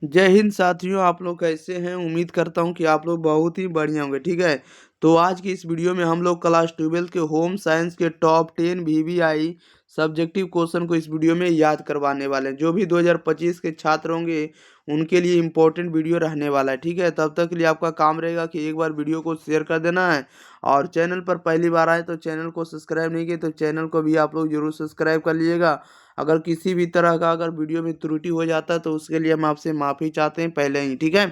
जय हिंद साथियों, आप लोग कैसे हैं? उम्मीद करता हूं कि आप लोग बहुत ही बढ़िया होंगे। ठीक है, तो आज की इस वीडियो में हम लोग क्लास 12 के होम साइंस के टॉप 10 वीवीआई सब्जेक्टिव क्वेश्चन को इस वीडियो में याद करवाने वाले हैं। जो भी 2025 के छात्र होंगे उनके लिए इम्पोर्टेंट वीडियो रहने वाला है। ठीक है, तब तक के लिए आपका काम रहेगा कि एक बार वीडियो को शेयर कर देना है, और चैनल पर पहली बार आए तो चैनल को सब्सक्राइब नहीं किए तो चैनल को भी आप लोग जरूर सब्सक्राइब कर लीजिएगा। अगर किसी भी तरह का अगर वीडियो में त्रुटि हो जाता है तो उसके लिए हम आपसे माफ़ी चाहते हैं पहले ही। ठीक है,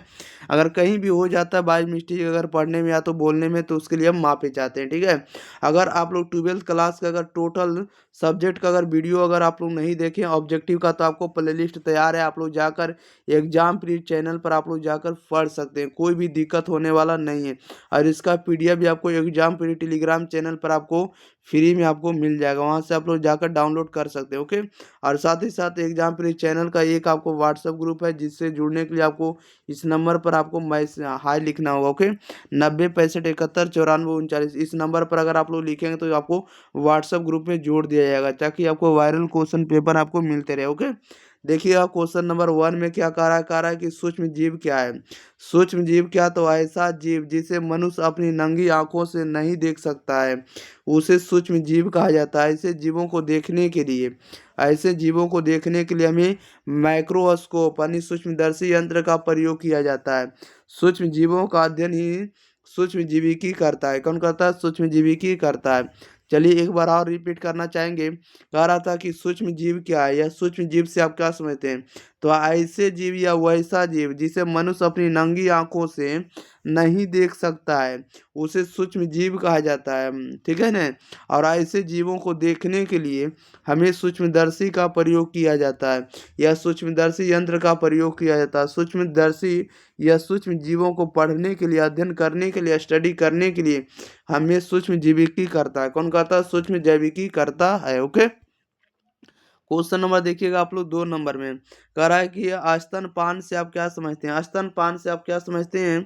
अगर कहीं भी हो जाता है बाय मिस्टेक अगर पढ़ने में या तो बोलने में, तो उसके लिए हम माफ़ी चाहते हैं। ठीक है, अगर आप लोग 12th क्लास का अगर टोटल सब्जेक्ट का अगर वीडियो अगर आप लोग नहीं देखें ऑब्जेक्टिव का, तो आपको प्ले लिस्ट तैयार है। आप लोग जाकर एग्जाम प्री चैनल पर आप लोग जाकर पढ़ सकते हैं, कोई भी दिक्कत होने वाला नहीं है। और इसका पीडीएफ भी आपको एग्जाम प्री टेलीग्राम चैनल पर आपको फ्री में आपको मिल जाएगा, वहाँ से आप लोग जाकर डाउनलोड कर सकते हैं। ओके, और साथ ही साथ एग्जाम प्री चैनल का एक आपको व्हाट्सएप ग्रुप है, जिससे जुड़ने के लिए आपको इस नंबर पर आपको मैसेज हाई लिखना होगा। ओके, 90 65 71 94 39 इस नंबर पर अगर आप लोग लिखेंगे तो आपको व्हाट्सएप ग्रुप में जोड़ दिया जाएगा, ताकि आपको वायरल क्वेश्चन पेपर आपको मिलते रहे। ओके, देखिएगा क्वेश्चन नंबर 1 में क्या कह रहा है कि सूक्ष्म जीव क्या है। सूक्ष्म जीव क्या, तो ऐसा जीव जिसे मनुष्य अपनी नंगी आंखों से नहीं देख सकता है उसे सूक्ष्म जीव कहा जाता है। ऐसे जीवों को देखने के लिए हमें माइक्रोस्कोप यानी सूक्ष्मदर्शी यंत्र का प्रयोग किया जाता है। सूक्ष्म जीवों का अध्ययन ही सूक्ष्मजीविकी करता है। कौन करता है? सूक्ष्मजीविकी करता है। चलिए एक बार और रिपीट करना चाहेंगे। कह रहा था कि सूक्ष्म जीव क्या है, या सूक्ष्म जीव से आप क्या समझते हैं? तो ऐसे जीव या वैसा जीव जिसे मनुष्य अपनी नंगी आंखों से नहीं देख सकता है उसे सूक्ष्म जीव कहा जाता है। ठीक है ना, और ऐसे जीवों को देखने के लिए हमें सूक्ष्मदर्शी का प्रयोग किया जाता है, या सूक्ष्मदर्शी यंत्र का प्रयोग किया जाता है। सूक्ष्मदर्शी या सूक्ष्म जीवों को पढ़ने के लिए, अध्ययन करने के लिए, स्टडी करने के लिए हमें सूक्ष्म जीविकी करता है। कौन करता है? सूक्ष्म जैविकी करता है। ओके, क्वेश्चन नंबर देखिएगा आप लोग 2 नंबर में कह रहा है कि स्तनपान से आप क्या समझते हैं? स्तनपान से आप क्या समझते हैं?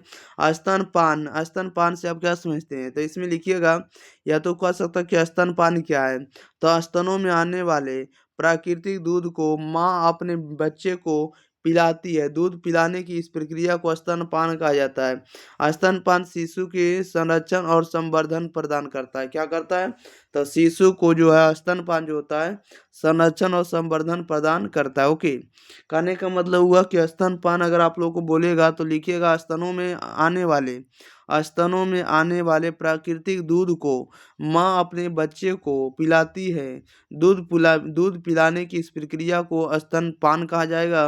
स्तनपान से आप क्या समझते हैं? तो इसमें लिखिएगा, या तो कह सकता कि स्तनपान क्या है। तो स्तनों में आने वाले प्राकृतिक दूध को माँ अपने बच्चे को पिलाती है। दूध पिलाने की इस प्रक्रिया को स्तनपान कहा जाता है। स्तनपान शिशु के संरक्षण और संवर्धन प्रदान करता है। क्या करता है? तो शिशु को जो है स्तनपान जो होता है संरक्षण और संवर्धन प्रदान करता है। ओके, कहने का मतलब हुआ कि स्तनपान अगर आप लोगों को बोलेगा तो लिखिएगा स्तनों में आने वाले प्राकृतिक दूध को माँ अपने बच्चे को पिलाती है। दूध पिलाने की इस प्रक्रिया को स्तनपान कहा जाएगा,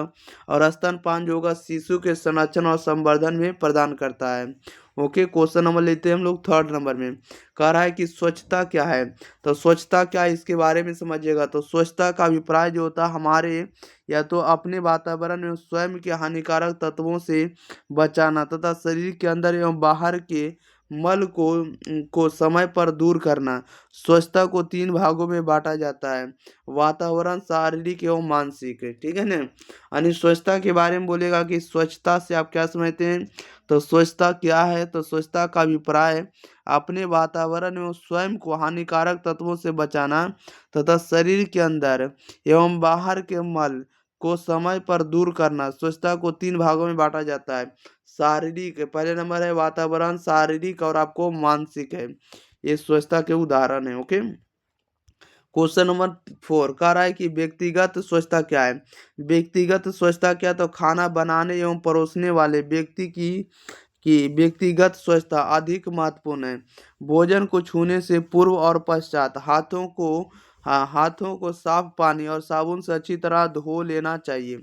और स्तनपान जो होगा शिशु के संरक्षण और संवर्धन में प्रदान करता है। ओके, क्वेश्चन नंबर लेते हैं हम लोग 3rd नंबर में। कह रहा है कि स्वच्छता क्या है। तो स्वच्छता क्या है इसके बारे में समझिएगा। तो स्वच्छता का अभिप्राय जो होता है हमारे या तो अपने वातावरण में स्वयं के हानिकारक तत्वों से बचाना, तथा शरीर के अंदर एवं बाहर के मल को समय पर दूर करना। स्वच्छता को 3 भागों में बांटा जाता है: वातावरण, शारीरिक एवं मानसिक। ठीक है ना, यानी स्वच्छता के बारे में बोलेगा कि स्वच्छता से आप क्या समझते हैं। तो स्वच्छता क्या है, तो स्वच्छता का अभिप्राय अपने वातावरण एवं स्वयं को हानिकारक तत्वों से बचाना, तथा शरीर के अंदर एवं बाहर के मल को समय पर दूर करना। स्वच्छता को 3 भागों में बांटा जाता है: शारीरिक, पहले नंबर है वातावरण, शारीरिक और आपको मानसिक है। ये स्वच्छता के उदाहरण है। ओके, क्वेश्चन नंबर 4 कह रहा है कि व्यक्तिगत स्वच्छता क्या है। व्यक्तिगत स्वच्छता क्या, तो खाना बनाने एवं परोसने वाले व्यक्ति की व्यक्तिगत स्वच्छता अधिक महत्वपूर्ण है। भोजन को छूने से पूर्व और पश्चात हाथों को साफ पानी और साबुन से अच्छी तरह धो लेना चाहिए।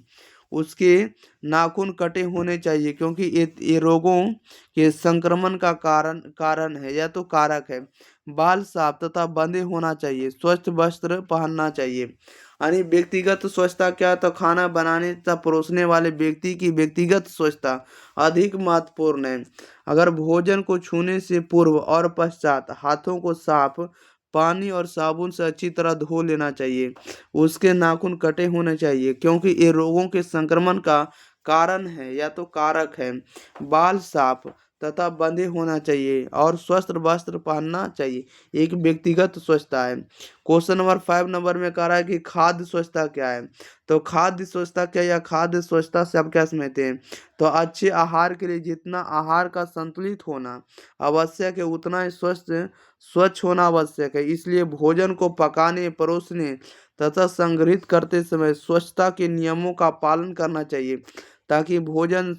उसके नाखून कटे होने चाहिए, क्योंकि ये रोगों के संक्रमण का कारण है या तो कारक है। बाल साफ तथा बंधे होना चाहिए। स्वच्छ वस्त्र पहनना चाहिए। यानी व्यक्तिगत स्वच्छता क्या, तो खाना बनाने तथा परोसने वाले व्यक्ति की व्यक्तिगत स्वच्छता अधिक महत्वपूर्ण है। अगर भोजन को छूने से पूर्व और पश्चात हाथों को साफ पानी और साबुन से अच्छी तरह धो लेना चाहिए। उसके नाखून कटे होने चाहिए, क्योंकि ये रोगों के संक्रमण का कारण है या तो कारक है। बाल साफ तथा बंधे होना चाहिए और स्वस्थ वस्त्र पहनना चाहिए। एक व्यक्तिगत स्वच्छता है। क्वेश्चन नंबर 5 नंबर में कह रहा है कि खाद्य स्वच्छता क्या है। तो खाद्य स्वच्छता क्या या खाद्य स्वच्छता से आप क्या समझते हैं। तो अच्छे आहार के लिए जितना आहार का संतुलित होना आवश्यक है उतना ही स्वच्छ होना आवश्यक है। इसलिए भोजन को पकाने, परोसने तथा संग्रहित करते समय स्वच्छता के नियमों का पालन करना चाहिए ताकि भोजन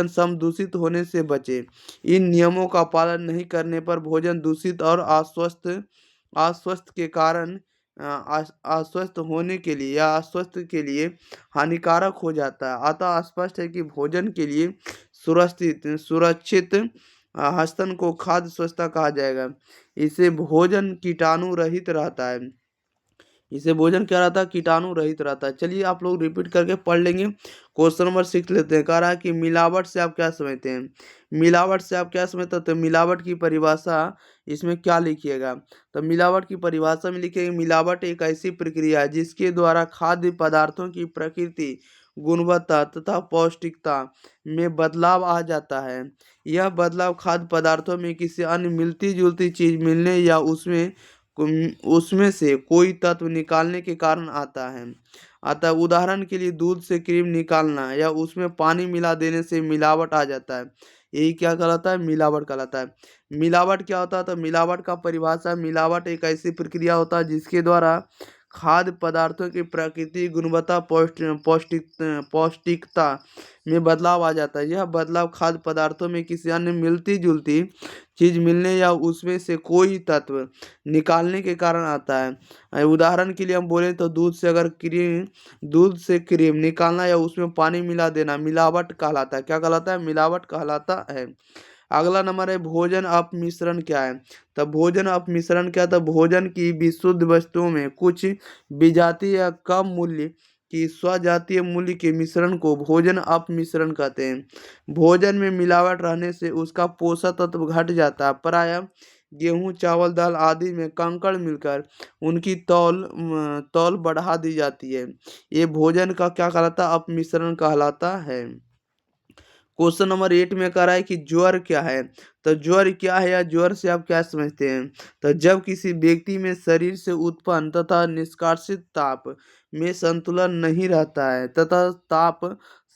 समदूषित होने से बचे। इन नियमों का पालन नहीं करने पर भोजन दूषित और अस्वस्थ के कारण अस्वस्थ होने के लिए या अस्वस्थ के लिए हानिकारक हो जाता है। अतः स्पष्ट है कि भोजन के लिए सुरक्षित हस्तन को खाद्य स्वच्छता कहा जाएगा। इसे भोजन कीटाणु रहित रहता है। इसे भोजन क्या रहता है, कीटाणु रहित रहता है। चलिए आप लोग रिपीट करके पढ़ लेंगे। क्वेश्चन नंबर 6 लेते हैं। कह रहा है कि मिलावट से आप क्या समझते हैं। मिलावट से आप क्या समझते हैं। तो मिलावट की परिभाषा इसमें क्या लिखिएगा। तो मिलावट की परिभाषा में लिखिएगा मिलावट एक ऐसी प्रक्रिया है जिसके द्वारा खाद्य पदार्थों की प्रकृति, गुणवत्ता तथा पौष्टिकता में बदलाव आ जाता है। यह बदलाव खाद्य पदार्थों में किसी अन्य मिलती जुलती चीज मिलने या उसमें से कोई तत्व निकालने के कारण आता है। अतः उदाहरण के लिए दूध से क्रीम निकालना या उसमें पानी मिला देने से मिलावट आ जाता है। यही क्या कहलाता है, मिलावट कहलाता है। मिलावट क्या होता है। तो मिलावट का परिभाषा, मिलावट एक ऐसी प्रक्रिया होता है जिसके द्वारा खाद्य पदार्थों की प्रकृति, गुणवत्ता, पौष्टिकता में बदलाव आ जाता है। यह बदलाव खाद्य पदार्थों में किसी अन्य मिलती जुलती चीज मिलने या उसमें से कोई तत्व निकालने के कारण आता है। उदाहरण के लिए हम बोले तो दूध से क्रीम निकालना या उसमें पानी मिला देना मिलावट कहलाता है। क्या कहलाता है, मिलावट कहलाता है। अगला नंबर है भोजन अपमिश्रण क्या है। तब भोजन अपमिश्रण क्या था। भोजन की विशुद्ध वस्तुओं में कुछ विजातीय या कम मूल्य की स्वजातीय मूल्य के मिश्रण को भोजन अपमिश्रण कहते हैं। भोजन में मिलावट रहने से उसका पोषक तत्व घट जाता है। प्रायः गेहूं, चावल, दाल आदि में कंकड़ मिलकर उनकी तौल बढ़ा दी जाती है। ये भोजन का क्या कहलाता है, अपमिश्रण कहलाता है। क्वेश्चन नंबर 8 में कह रहा है कि ज्वर क्या है। तो ज्वर क्या है या ज्वर से आप क्या समझते हैं। तो जब किसी व्यक्ति में शरीर से उत्पन्न तथा निष्कासित ताप में संतुलन नहीं रहता है तथा ताप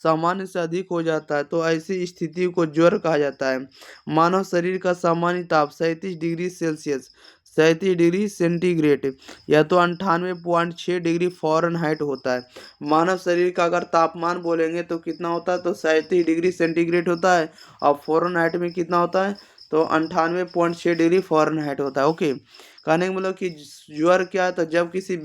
सामान्य से अधिक हो जाता है तो ऐसी स्थिति को ज्वर कहा जाता है। मानव शरीर का सामान्य ताप 37 डिग्री सेल्सियस 37 डिग्री सेंटीग्रेड या तो 98.6 डिग्री फ़ारेनहाइट होता है। मानव शरीर का अगर तापमान बोलेंगे तो कितना होता है। तो 37 डिग्री सेंटीग्रेड होता है और फ़ारेनहाइट में कितना होता है। तो 98.6 डिग्री फ़ारेनहाइट होता है। ओके, कहने का मतलब कि ज्वर क्या है। तो जब किसी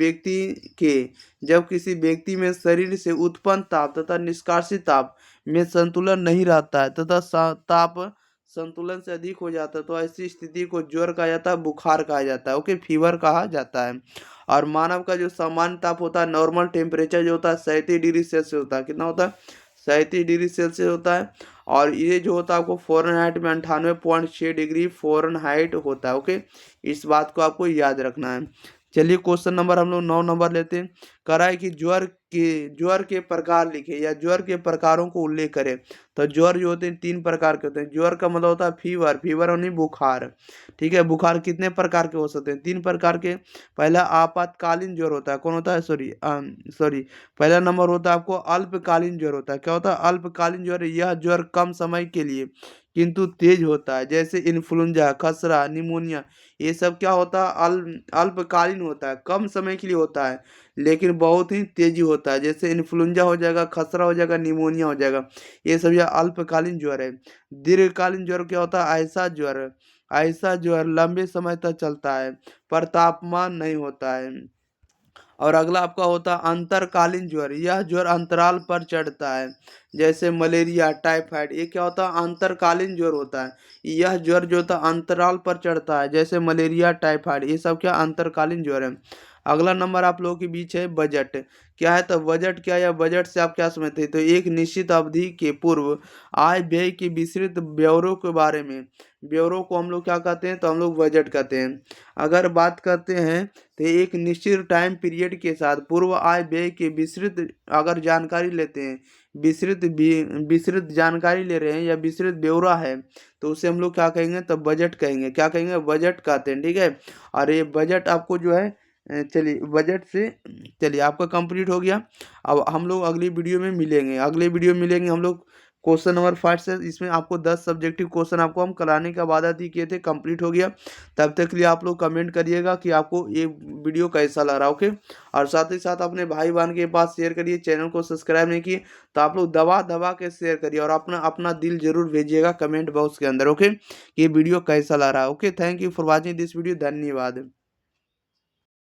व्यक्ति में शरीर से उत्पन्न ताप तथा निष्कासित ताप में संतुलन नहीं रहता है तथा ताप संतुलन से अधिक हो जाता है तो ऐसी स्थिति को ज्वर कहा जाता है, बुखार कहा जाता है। ओके, फीवर कहा जाता है। और मानव का जो सामान्य ताप होता है, नॉर्मल टेम्परेचर जो होता है 37 डिग्री सेल्सियस होता है। कितना होता है, 37 डिग्री सेल्सियस होता है। और ये जो होता है आपको फ़ारेनहाइट में 98.6 डिग्री फ़ारेनहाइट होता है। ओके, इस बात को आपको याद रखना है। चलिए क्वेश्चन नंबर हम लोग 9 नंबर लेते हैं। कह रहा है कि ज्वर के प्रकार लिखे या ज्वर के प्रकारों को उल्लेख करें। तो ज्वर जो होते हैं 3 प्रकार के होते हैं। ज्वर का मतलब होता है फीवर यानी बुखार। ठीक है, बुखार कितने प्रकार के हो सकते हैं, 3 प्रकार के। पहला आपातकालीन ज्वर होता है। कौन होता है, सॉरी पहला नंबर होता है आपको अल्पकालीन ज्वर होता है। क्या होता है, अल्पकालीन ज्वर। यह ज्वर कम समय के लिए किंतु तेज होता है, जैसे इन्फ्लुएंजा, खसरा, निमोनिया। ये सब क्या होता है, अल्पकालीन होता है, कम समय के लिए होता है लेकिन बहुत ही तेजी होता है। जैसे इन्फ्लुएंजा हो जाएगा, खसरा हो जाएगा, निमोनिया हो जाएगा। ये सब यह अल्पकालीन ज्वर है। दीर्घकालीन ज्वर क्या होता है, ऐसा ज्वर लंबे समय तक चलता है पर तापमान नहीं होता है। और अगला आपका होता है अंतरकालीन ज्वर। यह ज्वर अंतराल पर चढ़ता है, जैसे मलेरिया, टाइफाइड। ये क्या होता है, अंतरकालीन ज्वर होता है। यह ज्वर जो होता है अंतराल पर चढ़ता है, जैसे मलेरिया, टाइफाइड। ये सब क्या अंतरकालीन ज्वर है। अगला नंबर आप लोगों के बीच है बजट। क्या है तो बजट क्या है, या बजट से आप क्या समझते हैं, तो एक निश्चित अवधि के पूर्व आय व्यय के विस्तृत ब्यौरों के बारे में, ब्यौरों को हम लोग क्या कहते हैं, तो हम लोग बजट कहते हैं। अगर बात करते हैं तो एक निश्चित टाइम पीरियड के साथ पूर्व आय व्यय के विस्तृत अगर जानकारी लेते हैं, विस्तृत जानकारी ले रहे हैं या विस्तृत ब्यौरा है, तो उसे हम लोग क्या कहेंगे, तो बजट कहेंगे। क्या कहेंगे, बजट कहते हैं, ठीक है। और ये बजट आपको जो है चलिए बजट से चलिए आपका कंप्लीट हो गया। अब हम लोग अगली वीडियो में मिलेंगे, अगले वीडियो में मिलेंगे हम लोग क्वेश्चन नंबर 5 से। इसमें आपको 10 सब्जेक्टिव क्वेश्चन आपको हम कराने का वादा ही किए थे, कंप्लीट हो गया। तब तक के लिए आप लोग कमेंट करिएगा कि आपको ये वीडियो कैसा लग रहा, ओके। और साथ ही साथ अपने भाई बहन के पास शेयर करिए, चैनल को सब्सक्राइब नहीं किए तो आप लोग दबा दबा के शेयर करिए, और अपना अपना दिल जरूर भेजिएगा कमेंट बॉक्स के अंदर, ओके। ये वीडियो कैसा लग रहा है, okay. Thank you for watching this video, धन्यवाद।